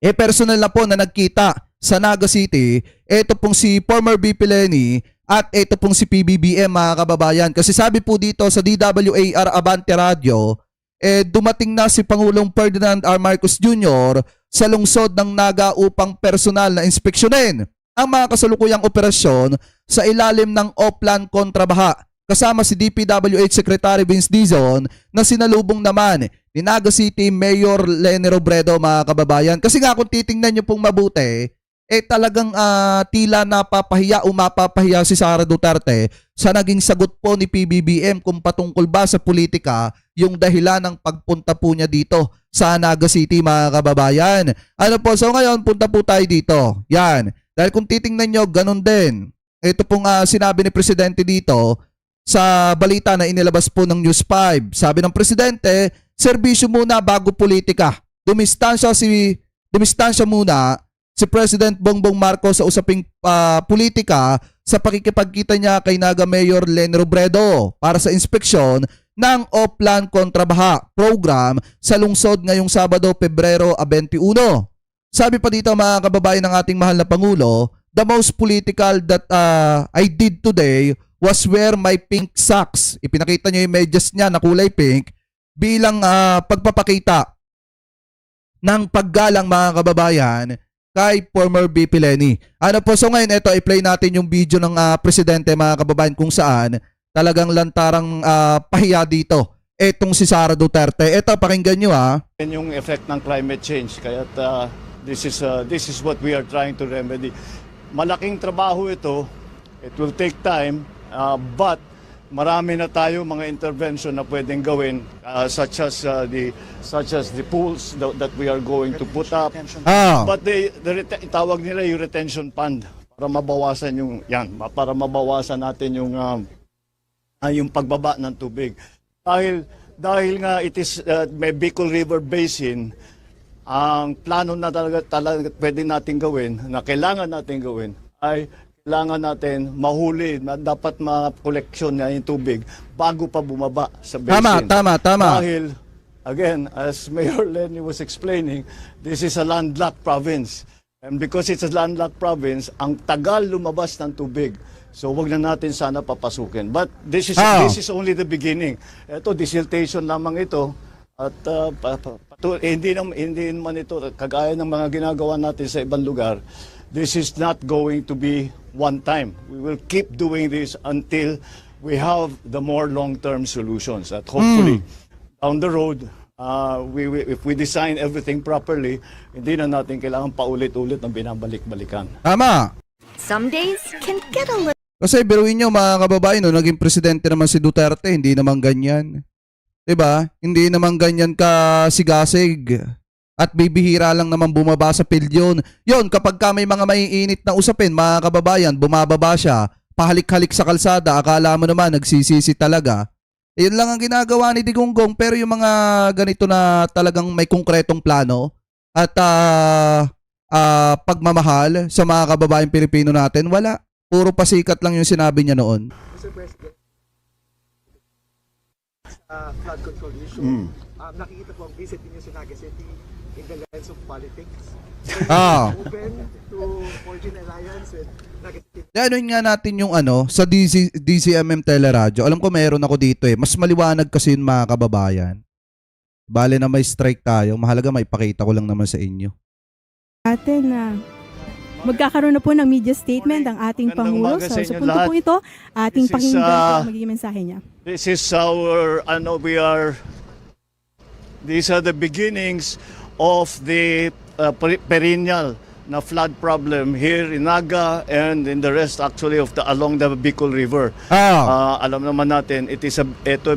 personal na po na nagkita sa Naga City, ito pong si former VP Lenny at ito pong si PBBM, mga kababayan. Kasi sabi po dito sa DWAR Abante Radio, dumating na si Pangulong Ferdinand R. Marcos Jr. sa lungsod ng Naga upang personal na inspeksyonin ang mga kasalukuyang operasyon sa ilalim ng Oplan Kontrabaha, kasama si DPWH Secretary Vince Dizon na sinalubong naman ni Naga City Mayor Leni Robredo, mga kababayan. Kasi nga kung titingnan nyo pong mabuti, talagang tila napapahiya o mapapahiya si Sara Duterte sa naging sagot po ni PBBM kung patungkol ba sa politika yung dahilan ng pagpunta po niya dito sa Naga City, mga kababayan. Ano po, so ngayon punta po tayo dito. Yan. Dahil kung titingnan nyo, ganun din. Ito pong sinabi ni Presidente dito sa balita na inilabas po ng News 5. Sabi ng Presidente, serbisyo muna bago politika. Dumistansya muna si President Bongbong Marcos sa usaping politika sa pakikipagkita niya kay Naga Mayor Leni Robredo para sa inspeksyon ng Oplan Kontrabaha program sa lungsod ngayong Sabado, Pebrero 21. Sabi pa dito, mga kababayan ng ating mahal na Pangulo, the most political that I did today was wear my pink socks. Ipinakita niya yung medyas niya na kulay pink bilang pagpapakita ng paggalang, mga kababayan, kay former VP Lenny. Ano po, so ngayon ito, i-play natin yung video ng Presidente, mga kababayan, kung saan talagang lantarang pahiya dito etong si Sara Duterte. Ito, pakinggan nyo Yung effect ng climate change, kaya this is what we are trying to remedy. Malaking trabaho ito. It will take time, but marami na tayo mga intervention na pwedeng gawin, such as the pools that we are going to put up. But tawag nila yung retention fund para mabawasan para mabawasan natin yung pagbaba ng tubig. Dahil nga it is may Bicol River Basin, ang plano na talaga pwede natin gawin, na kailangan natin gawin, ay kailangan natin mahuli na dapat ma-collection na yung tubig bago pa bumaba sa basin. Tama. Dahil, again, as Mayor Lenny was explaining, this is a landlocked province. And because it's a landlocked province, ang tagal lumabas ng tubig. So wag na natin sana papasukin. But this is only the beginning. Ito, desiltation lamang ito. At hindi naman ito kagaya ng mga ginagawa natin sa ibang lugar. This is not going to be one time. We will keep doing this until we have the more long-term solutions. At hopefully, down the road, if we design everything properly, hindi na natin kailangan paulit-ulit ng binabalik-balikan. Tama. Some days can get a little... Kasi biruin nyo, mga kababayan, naging presidente naman si Duterte, hindi naman ganyan. Diba? Hindi naman ganyan ka sigasig. At bibihira lang naman bumaba sa pilyon. Yon, kapag ka may mga maiinit na usapin, mga kababayan, bumababa siya, pahalik-halik sa kalsada, akala mo naman nagsisisi talaga. Yun lang ang ginagawa ni Digonggong, pero yung mga ganito na talagang may konkretong plano at pagmamahal sa mga kababayan Pilipino natin, wala. Puro pasikat lang yung sinabi niya noon. Mr. President, flood control issue. Nakikita po ang visit ninyo sa Naga City in the lens of politics. Open to forging alliance with Naga City. Ano nga natin yung sa DCMM Teleradyo. Alam ko meron ako dito Mas maliwanag kasi yun, mga kababayan. Bale na may strike tayo. Mahalaga may pakita ko lang naman sa inyo. Atin na magkakaroon na po ng media statement ang ating Pangulo. So, sa punto po ito, ating pakinggan po magiging mensahe niya. This is these are the beginnings of the perennial na flood problem here in Naga and in the rest actually of along the Bicol River. Alam naman natin, ito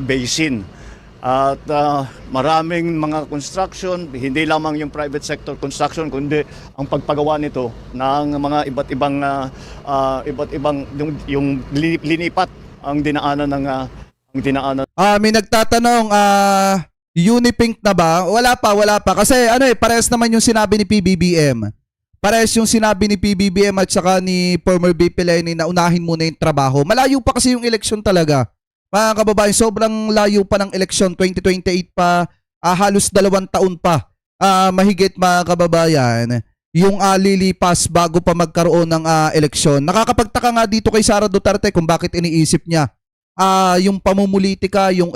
basin. At maraming mga construction, hindi lamang yung private sector construction, kundi ang pagpagawa nito ng mga iba't ibang yung linipat ang dinaanan ng may nagtatanong, Unipink na ba? Wala pa. Kasi parehas naman yung sinabi ni PBBM. Parehas yung sinabi ni PBBM at saka ni former VP Lenny na unahin muna yung trabaho. Malayo pa kasi yung eleksyon talaga. Mga kababayan, sobrang layo pa ng eleksyon, 2028 pa, halos 2 taon pa mahigit mga kababayan, yung lilipas bago pa magkaroon ng eleksyon. Nakakapagtaka nga dito kay Sara Duterte kung bakit iniisip niya yung pamumulitika, yung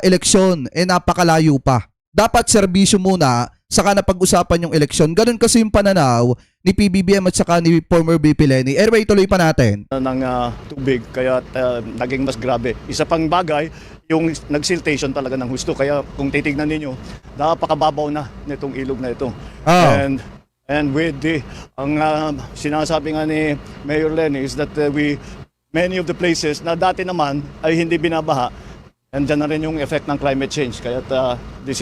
eleksyon, napakalayo pa. Dapat serbisyo muna, saka na pag-usapan yung eleksyon. Ganun kasi yung pananaw ni PBBM at saka ni former VP Lenny. Anyway, tuloy pa natin. Ng tubig kaya naging mas grabe. Isa pang bagay, yung nagsiltation talaga ng husto. Kaya kung titignan ninyo, napakababaw na nitong ilog na ito. And with ang sinasabi nga ni Mayor Lenny is that many of the places na dati naman ay hindi binabaha, and dyan na rin yung effect ng climate change. Kaya this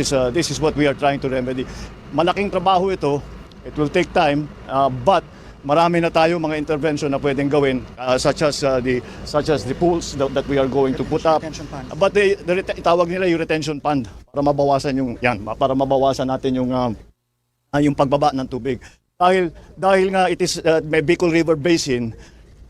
is what we are trying to remedy. Malaking trabaho ito. It will take time, but marami na tayo mga intervention na pwedeng gawin, such as the pools that we are going to put up. But itawag nila yung retention pond para mabawasan natin yung pagbaba ng tubig. Dahil nga it is may Bicol River Basin,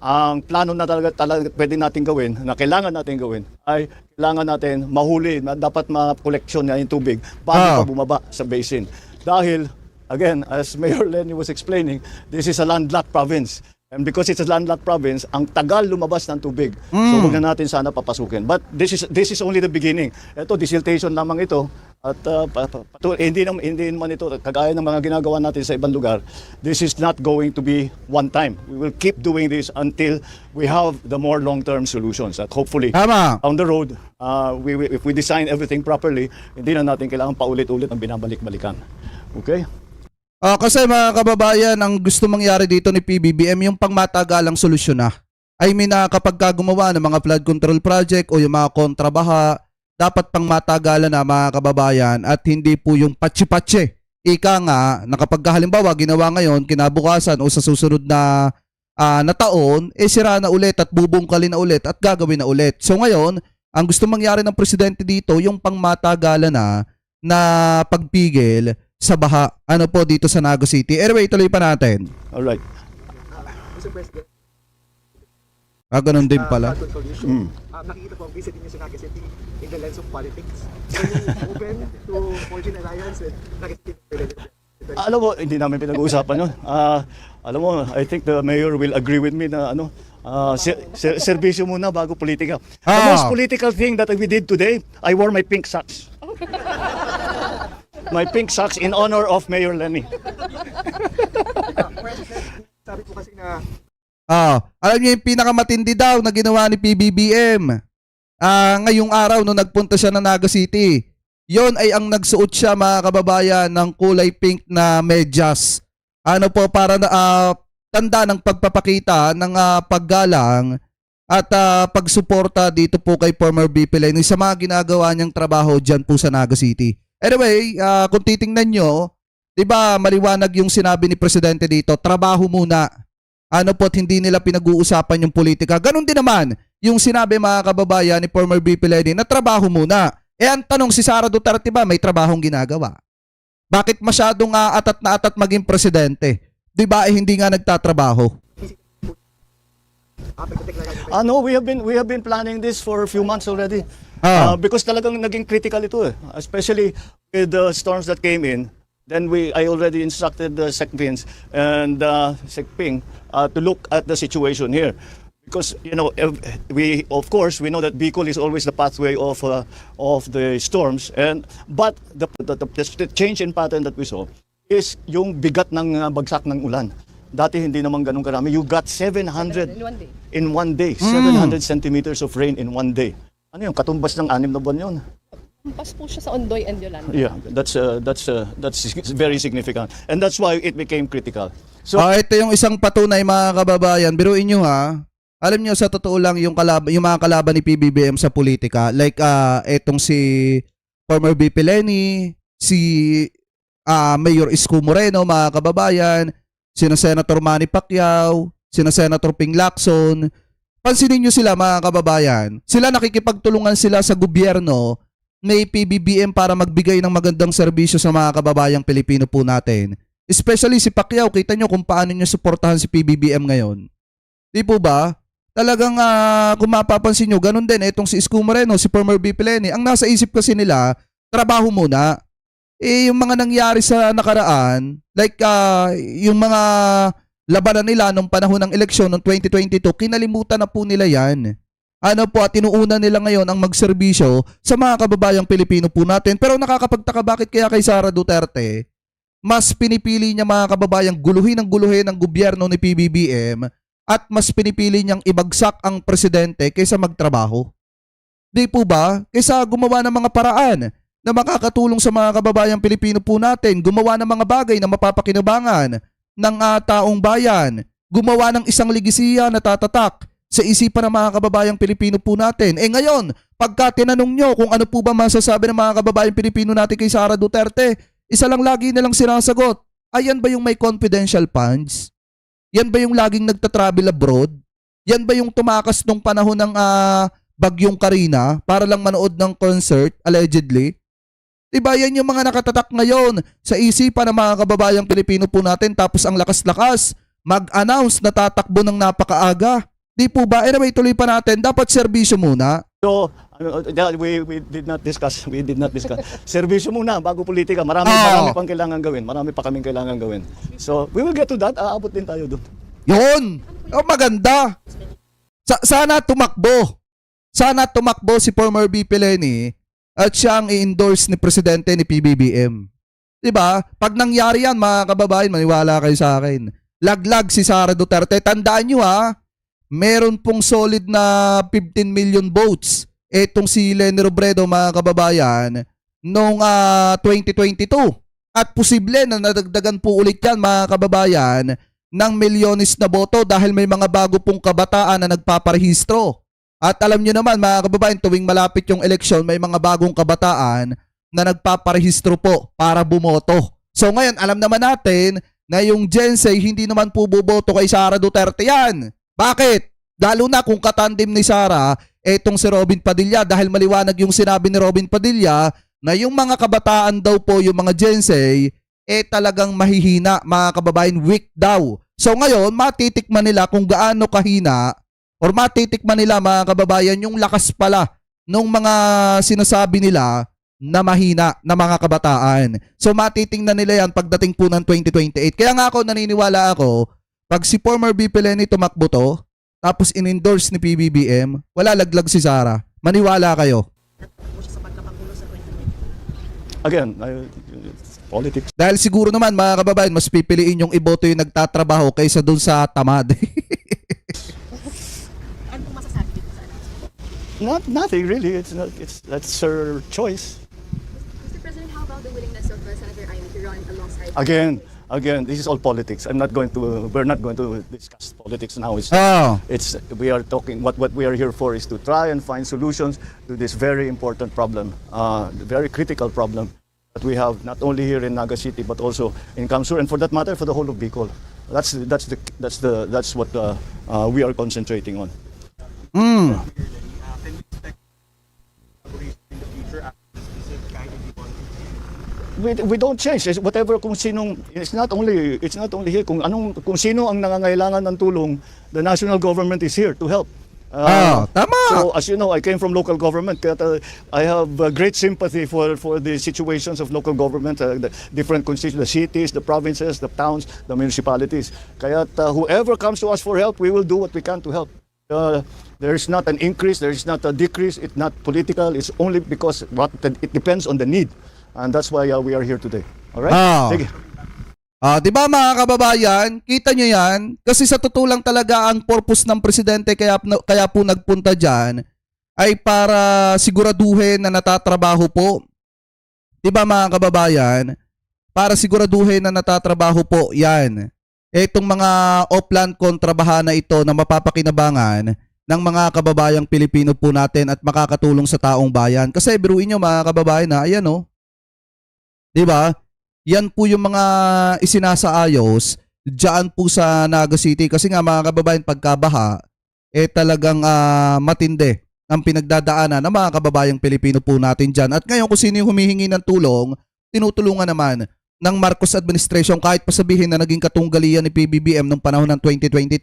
ang plano na talaga pwede natin gawin, na kailangan natin gawin, ay kailangan natin mahuli, dapat ma-collection na yung tubig bago pa bumaba sa basin. Dahil, again, as Mayor Lenny was explaining, this is a landlocked province. And because it's a landlocked province, ang tagal lumabas ng tubig. So huwag na natin sana papasukin. But this is only the beginning. Ito, desiltation lamang ito. At hindi naman ito, kagaya ng mga ginagawa natin sa ibang lugar, this is not going to be one time. We will keep doing this until we have the more long-term solutions. At hopefully, on the road, if we design everything properly, hindi na natin kailangan paulit-ulit ang binabalik-balikan. Okay? Kasi mga kababayan, ang gusto mangyari dito ni PBBM yung pangmatagalang solusyon na. I mean, kapag gumawa ng mga flood control project o yung mga kontrabaha, dapat pangmatagalan na mga kababayan at hindi po yung patsi-patsi. Ika nga, na kapag halimbawa ginawa ngayon, kinabukasan o sa susunod na taon, sira na ulit at bubungkalin na ulit at gagawin na ulit. So ngayon, ang gusto mangyari ng presidente dito, yung pangmatagalan na pagpigil sa baha. Ano po dito sa Naga City. Anyway, tuloy pa natin. Alright. Mr. President, Ganun din pala. nakikita po ang visit niyo sa Naga City in the lens of politics. Are you open to forging alliance with Naga City? Alam mo, hindi namin pinag-uusapan yun. Alam mo, I think the mayor will agree with me na serbisyo muna bago politika. The most political thing that we did today, I wore my pink socks. My pink socks in honor of Mayor Lenny. Sabi po kasi na Alam niyo yung pinakamatindi daw na ginawa ni PBBM. Ngayong araw nung nagpunta siya ng Naga City, yon ay ang nagsuot siya mga kababayan ng kulay pink na medyas. Ano po, para na tanda ng pagpapakita ng paggalang at pagsuporta dito po kay former VP Lenny sa mga ginagawa niyang trabaho dyan po sa Naga City. Anyway, kung titingnan nyo, di ba maliwanag yung sinabi ni Presidente dito, trabaho muna. Ano po't hindi nila pinag-uusapan yung politika. Ganon din naman yung sinabi mga kababayan ni former VP Lenny na trabaho muna. Ang tanong, si Sara Duterte ba may trabahong ginagawa? Bakit masyadong atat na atat maging presidente? Di ba hindi nga nagtatrabaho? No, we have been planning this for a few months already. Because talagang naging critical ito especially with the storms that came in. Then I already instructed the SecVince and SecPing to look at the situation here. Because we know that Bicol is always the pathway of the storms, but the change in pattern that we saw is yung bigat ng bagsak ng ulan. Dati hindi naman ganun karami. You got 700 in one day. 700 centimeters of rain in one day. Ano yung katumbas ng 6 na buwan yun? Kumpas po siya sa Ondoy and Yolanda. Yeah, that's very significant. And that's why it became critical. So ito yung isang patunay mga kababayan. Biruin nyo alam nyo sa totoo lang yung mga kalaban ni PBBM sa politika. Like etong si former VP Lenny, si Mayor Isko Moreno mga kababayan, sina Senator Manny Pacquiao, sina Senator Ping Lacson. Pansinin nyo sila mga kababayan. Sila nakikipagtulungan sila sa gobyerno may PBBM para magbigay ng magandang serbisyo sa mga kababayang Pilipino po natin. Especially si Pacquiao, kita nyo kung paano nyo suportahan si PBBM ngayon. Di po ba? Talagang kung mapapansin nyo, ganun din. Itong si Isko Moreno, si former VP Lenny, ang nasa isip kasi nila, trabaho muna. yung mga nangyari sa nakaraan, like yung mga labanan nila nung panahon ng eleksyon noong 2022, kinalimutan na po nila yan. Ano po, at tinuuna nila ngayon ang magserbisyo sa mga kababayang Pilipino po natin. Pero nakakapagtaka, bakit kaya kay Sara Duterte, mas pinipili niya mga kababayang guluhin ng gobyerno ni PBBM at mas pinipili niyang ibagsak ang presidente kaysa magtrabaho? Di po ba? Kaysa gumawa ng mga paraan na makakatulong sa mga kababayang Pilipino po natin, gumawa ng mga bagay na mapapakinabangan ng taong bayan, gumawa ng isang legasiya na tatatak sa isipan ng mga kababayang Pilipino po natin. Ngayon, pagka tinanong nyo kung ano po ba masasabi ng mga kababayang Pilipino natin kay Sara Duterte, isa lang lagi nilang sinasagot, ayan ba yung may confidential funds? Yan ba yung laging nagtatravel abroad? Yan ba yung tumakas nung panahon ng Bagyong Karina para lang manood ng concert, allegedly? Diba, yan yung mga nakatatak ngayon sa isipan ng mga kababayang Pilipino po natin, tapos ang lakas-lakas mag-announce na tatakbo ng napakaaga. Di po ba? Anyway, tuloy pa natin. Dapat serbisyo muna. So, we did not discuss. Serbisyo muna bago politika. Marami pang kailangan gawin. Marami pa kaming kailangan gawin. So, we will get to that. Aabot din tayo doon. Yun! Maganda! Sana tumakbo. Sana tumakbo si former VP Leni at siya ang i-endorse ni Presidente ni PBBM. Diba? Pag nangyari yan, mga kababayan, maniwala kayo sa akin. Laglag si Sara Duterte. Tandaan nyo meron pong solid na 15 million votes etong si Leni Robredo, mga kababayan, noong 2022. At posible na nadagdagan po ulit yan, mga kababayan, ng milyones na boto dahil may mga bago pong kabataan na nagpaparehistro. At alam nyo naman, mga kababayan, tuwing malapit yung eleksyon, may mga bagong kabataan na nagpaparehistro po para bumoto. So ngayon, alam naman natin na yung Gen Z hindi naman po buboto kay Sara Duterte yan. Bakit? Lalo na kung katandem ni Sara, etong si Robin Padilla, dahil maliwanag yung sinabi ni Robin Padilla na yung mga kabataan daw po, yung mga Gen Z, talagang mahihina, mga kababayan, weak daw. So ngayon, matitikman nila kung gaano kahina or matitikman nila, mga kababayan, yung lakas pala nung mga sinasabi nila na mahina na mga kabataan. So matitingnan nila yan pagdating po ng 2028. Kaya nga ako, naniniwala ako, pag si former VP Leni tumakbo to, tapos in-endorse ni PBBM, wala laglag si Sara. Maniwala kayo. Again, politics. Dahil siguro naman, mga kababayan, mas pipiliin yung iboto yung nagtatrabaho kaysa dun sa tamad. Nothing really. That's her choice. Mr. President, how about the willingness of Senator Amy to run alongside? Again, this is all politics. We're not going to discuss politics now. We are talking. What we are here for is to try and find solutions to this very important problem, very critical problem that we have not only here in Naga City but also in Kamsur, and for that matter, for the whole of Bicol. That's what we are concentrating on. We don't change. Whatever, kung sinong, it's not only here, kung sino ang nangangailangan ng tulong, the national government is here to help. Tama. So as you know, I came from local government. Kaya I have great sympathy for the situations of local government, the different constituencies, the cities, the provinces, the towns, the municipalities. Kaya whoever comes to us for help, we will do what we can to help. There is not an increase, there is not a decrease. It's not political. It's only because it depends on the need. And that's why we are here today. All right? Sige. Di ba, mga kababayan, kita nyo yan? Kasi sa totoo lang talaga ang purpose ng presidente kaya po nagpunta dyan ay para siguraduhin na natatrabaho po. Di ba, mga kababayan? Para siguraduhin na natatrabaho po yan. Itong mga off-land kontrabahan na ito na mapapakinabangan ng mga kababayang Pilipino po natin at makakatulong sa taong bayan. Kasi biruin nyo, mga kababayan, na ayan diba? Yan po yung mga isinasaayos diyan po sa Naga City. Kasi nga, mga kababayan, pagkabaha, talagang matindi ang pinagdadaanan ng mga kababayang Pilipino po natin dyan. At ngayon, kung sino yung humihingi ng tulong, tinutulungan naman ng Marcos administration, kahit pasabihin na naging katunggalian ni PBBM nung panahon ng 2022,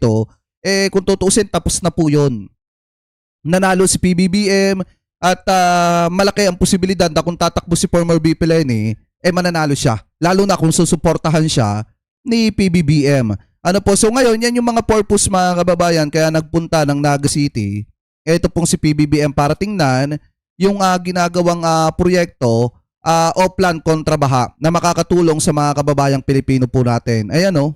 kung tutuusin, tapos na po yun. Nanalo si PBBM at malaki ang posibilidad na kung tatakbo si former VP Leni, mananalo siya. Lalo na kung susuportahan siya ni PBBM. Ano po, so ngayon, yan yung mga purpose mga kababayan, kaya nagpunta ng Naga City. Ito pong si PBBM para tingnan yung ginagawang proyekto o plan kontra baha na makakatulong sa mga kababayang Pilipino po natin. Ayan o,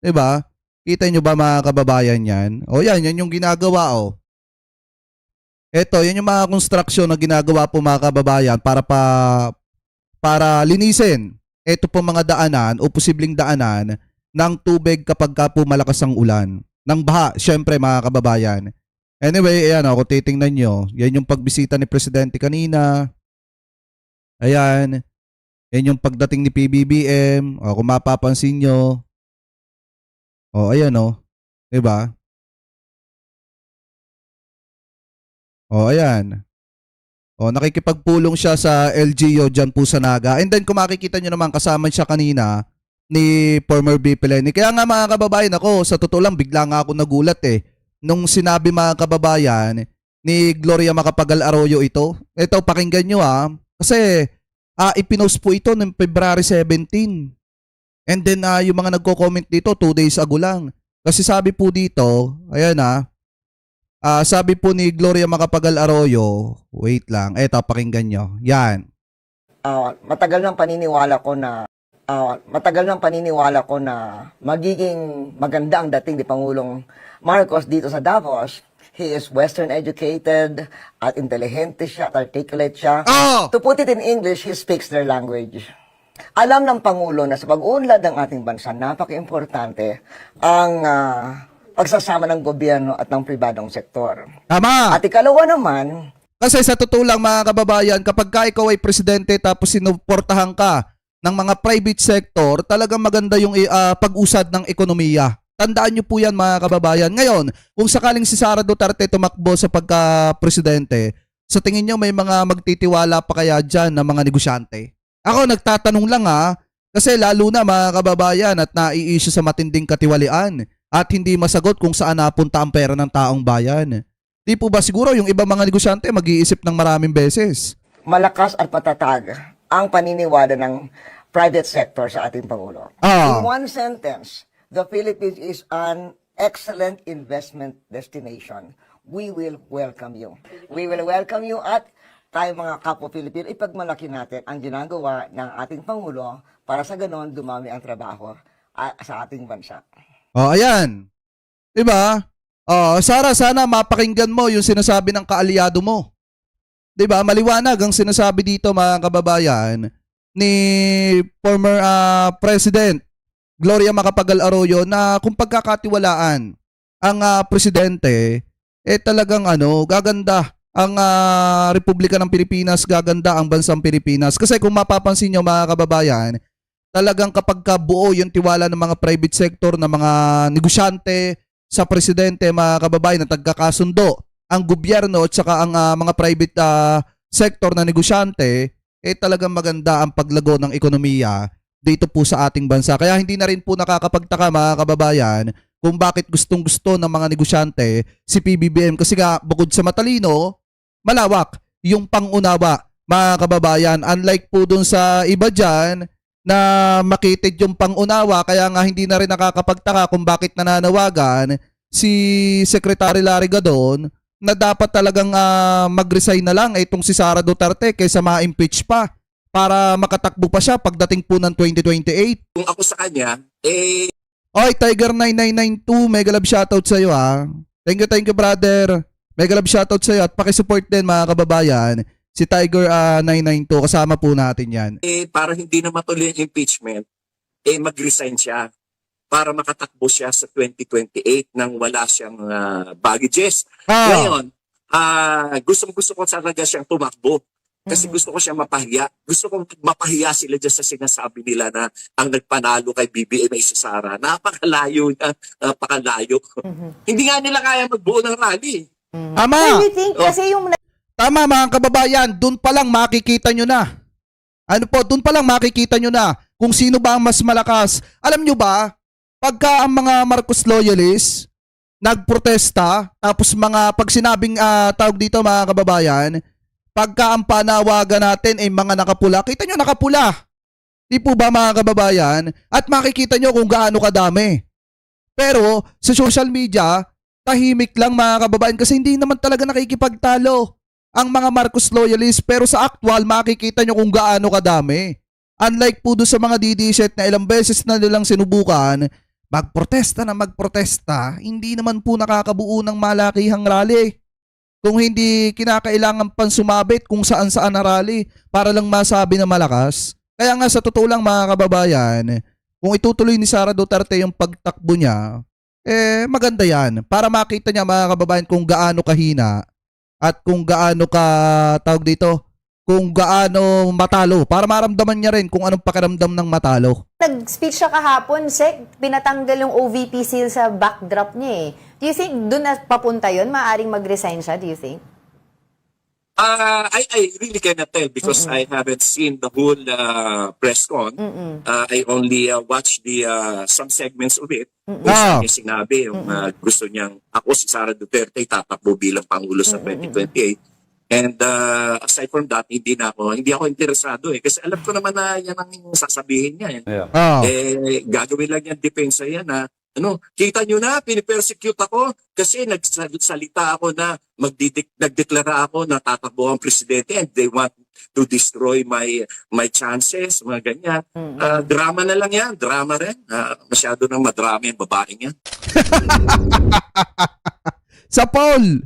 diba? Kita nyo ba mga kababayan yan? O yan yung ginagawa o. Ito, yan yung mga construction na ginagawa po mga kababayan para linisin. Ito po mga daanan o posibleng daanan ng tubig kapag ka po malakas ang ulan. Ng baha, syempre mga kababayan. Anyway, ayan o, kung titingnan nyo, yan yung pagbisita ni Presidente kanina. Ayan. Yan yung pagdating ni PBBM. O, kung mapapansin nyo. O, ayan o. Diba? O, ayan. O, nakikipagpulong siya sa LGU dyan po sa Naga. And then, kung makikita nyo naman, kasama siya kanina ni former VP Lenny. Kaya nga mga kababayan, ako, sa totoo lang, bigla nga ako nagulat nung sinabi mga kababayan ni Gloria Macapagal Arroyo ito. Ito, pakinggan nyo Kasi, ipinost po ito noong February 17. And then, yung mga nagko-comment dito, 2 days ago lang. Kasi sabi po dito, ayan sabi po ni Gloria Macapagal Arroyo, wait lang, eto, pakinggan nyo. Yan. Matagal nang paniniwala ko na magiging maganda ang dating ni Pangulong Marcos dito sa Davos. He is Western educated at intelligente siya, at articulate siya. Oh! To put it in English, he speaks their language. Alam ng Pangulo na sa pag-uunlad ng ating bansa, napaka-importante ang pagsasama ng gobyerno at ng pribadong sektor. Tama! At ikalawa naman, Kasi sa totoo lang mga kababayan, kapag ka ikaw ay presidente tapos sinuportahan ka ng mga private sector, talagang maganda yung pag-usad ng ekonomiya. Tandaan nyo po yan mga kababayan. Ngayon, kung sakaling si Sara Duterte tumakbo sa pagka-presidente, sa tingin nyo may mga magtitiwala pa kaya dyan ng mga negosyante? Ako nagtatanong lang kasi lalo na mga kababayan at nai-issue sa matinding katiwalian at hindi masagot kung saan napunta ang pera ng taong bayan. Di po ba siguro yung ibang mga negosyante mag-iisip ng maraming beses? malakas at patatag ang paniniwala ng private sector sa ating Pangulo. In one sentence, the Philippines is an excellent investment destination. We will welcome you. We will welcome you at tayo mga kapwa Pilipino, ipagmalaki natin ang ginagawa ng ating Pangulo para sa ganon dumami ang trabaho sa ating bansa. Ayan. Diba? Sara, sana mapakinggan mo yung sinasabi ng kaalyado mo. Diba? Maliwanag ang sinasabi dito mga kababayan ni former President Gloria Macapagal Arroyo na kung pagkakatiwalaan ang presidente, talagang gaganda ang Republika ng Pilipinas, gaganda ang bansang Pilipinas. Kasi kung mapapansin nyo mga kababayan, talagang kapag buo yung tiwala ng mga private sector, ng mga negosyante sa presidente, mga kababayan, na tagkakasundo ang gobyerno at saka ang mga private sector na negosyante, talagang maganda ang paglago ng ekonomiya dito po sa ating bansa. Kaya hindi na rin po nakakapagtaka mga kababayan kung bakit gustong-gusto ng mga negosyante si PBBM. Kasi nga, bukod sa matalino, malawak yung pangunawa mga kababayan. Unlike po dun sa iba dyan na makitid yung pangunawa, kaya nga hindi na rin nakakapagtaka kung bakit nananawagan si Secretary Larry Gadon na dapat talagang mag-resign na lang itong si Sara Duterte kaysa ma-impeach pa para makatakbo pa siya pagdating po ng 2028. Kung ako sa kanya, Oy, Tiger 9992, mega love shoutout sa iyo Thank you brother. Mega love shoutout sa iyo at paki-support din mga kababayan si Tiger 992, kasama po natin 'yan. para hindi na matuloy ang impeachment, mag-resign siya para makatakbo siya sa 2028 nang wala siyang baggages. Ngayon, gusto ko talaga siyang tumakbo. Kasi gusto ko siya mapahiya. Gusto ko mapahiya sila dyan sa sinasabi nila na ang nagpanalo kay BBM ay si Sara. Napakalayo na, napakalayo. Hindi nga nila kaya magbuo ng rally. Tama! Kasi yung Tama mga kababayan, doon pa lang makikita nyo na. Doon pa lang makikita nyo na kung sino ba ang mas malakas. Alam nyo ba, pagka ang mga Marcos loyalists nagprotesta, tapos pag sinabing tawag dito mga kababayan, pagka ang panawagan natin ay mga nakapula, kita nyo nakapula. Di po ba mga kababayan? At makikita nyo kung gaano kadami. Pero sa social media, tahimik lang mga kababayan kasi hindi naman talaga nakikipagtalo ang mga Marcos loyalists. Pero sa actual, makikita nyo kung gaano kadami. Unlike po doon sa mga DDZ na ilang beses na nilang sinubukan, magprotesta, hindi naman po nakakabuo ng malakihang rally. Kung hindi kinakailangan pang sumabit kung saan-saan na rally para lang masabi na malakas. Kaya nga sa totoo lang mga kababayan, kung itutuloy ni Sara Duterte yung pagtakbo niya, maganda yan. Para makita niya mga kababayan kung gaano kahina at kung gaano kung gaano matalo. Para maramdaman niya rin kung anong pakiramdam ng matalo. Nag-speech siya kahapon, Sek, pinatanggal yung OVP seal sa backdrop niya eh. Do you think doon na papunta yun? Maaring mag-resign siya, do you think? I really cannot tell because I haven't seen the whole press con. I only watched some segments of it. Kung saan niya sinabi yung gusto niyang ako si Sara Duterte tatakbo bilang Pangulo sa 2028. And aside from that, hindi ako interesado eh. Kasi alam ko naman na yan ang sasabihin niya. Gagawin lang yan, depensa yan na kita nyo na, pinipersecute ako kasi nagsalita ako na nagdeklara ako na tatakbo ang presidente and they want to destroy my chances, mga ganyan. Drama na lang yan, drama rin. Masyado nang madrama yung babaeng yan. Sa poll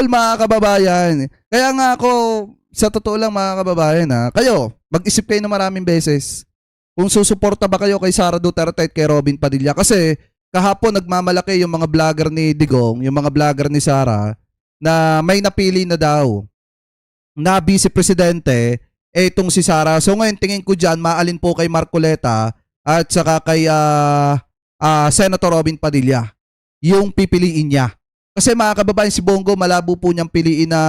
mga kababayan. Kaya nga ako, sa totoo lang mga kababayan kayo, mag-isip kayo na maraming beses kung susuporta ba kayo kay Sara Duterte at kay Robin Padilla. Kasi kahapon nagmamalaki yung mga vlogger ni Digong, yung mga vlogger ni Sara, na may napili na daw na vice presidente, itong si Sara. So ngayon tingin ko dyan, maalin po kay Marcoleta at saka kay Senator Robin Padilla yung pipiliin niya. Kasi mga kababayan, si Bongo malabo po niyang piliin na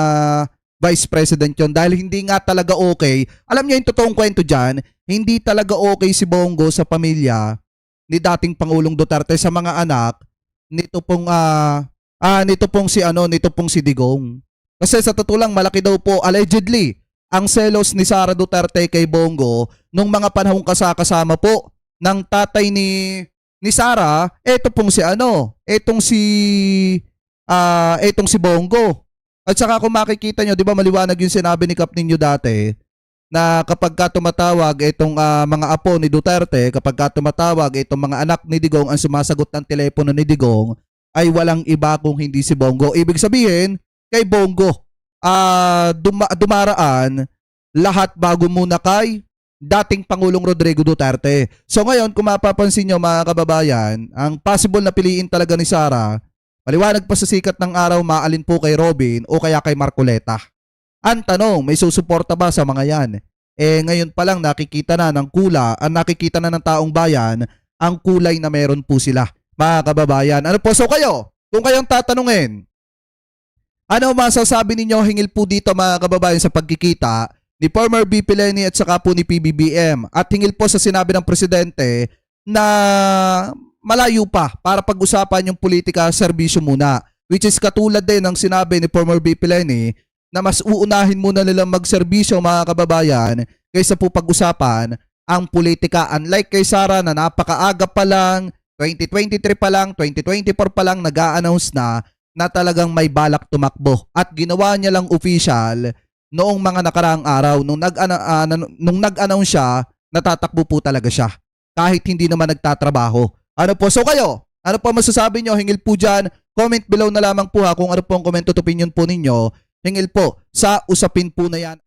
vice president yon dahil hindi nga talaga okay. Alam niyo yung totoong kwento dyan, hindi talaga okay si Bongo sa pamilya ni dating Pangulong Duterte sa mga anak nito pong si Digong. Kasi sa totoo lang, malaki daw po allegedly ang selos ni Sara Duterte kay Bongo nung mga panahong kasama po ng tatay ni Sara, etong si Bongo. At saka kung makikita nyo, di ba maliwanag yung sinabi ni Kap ninyo dati na kapag ka tumatawag itong mga apo ni Duterte, kapag ka tumatawag itong mga anak ni Digong, ang sumasagot ng telepono ni Digong ay walang iba kung hindi si Bongo. Ibig sabihin, kay Bongo, dumaraan lahat bago muna kay dating Pangulong Rodrigo Duterte. So ngayon, kung mapapansin nyo mga kababayan, ang possible na piliin talaga ni Sara, maliwanag pa sa sikat ng araw, maalin po kay Robin o kaya kay Marcoleta. Ang tanong, may susuporta ba sa mga yan? Ngayon pa lang nakikita na ng taong bayan ang kulay na meron po sila, mga kababayan. Ano po? So kung kayong tatanungin, ano masasabi ninyo hingil po dito mga kababayan sa pagkikita ni former VP Leni at saka po ni PBBM at hingil po sa sinabi ng presidente na malayo pa para pag-usapan yung politika, serbisyo muna. Which is katulad din ng sinabi ni former VP Leni na mas uunahin muna nilang magserbisyo mga kababayan kaysa po pag-usapan ang politika. Unlike kay Sara na napakaaga pa lang, 2023 pa lang, 2024 pa lang nag-a-announce na talagang may balak tumakbo. At ginawa niya lang official noong mga nakaraang araw nung nag-announce siya, natatakbo po talaga siya. Kahit hindi naman nagtatrabaho. Ano po? So ano po masasabi nyo? Hingil po dyan. Comment below na lamang po kung ano po ang comment at opinion po ninyo. Hingil po sa usapin po na yan.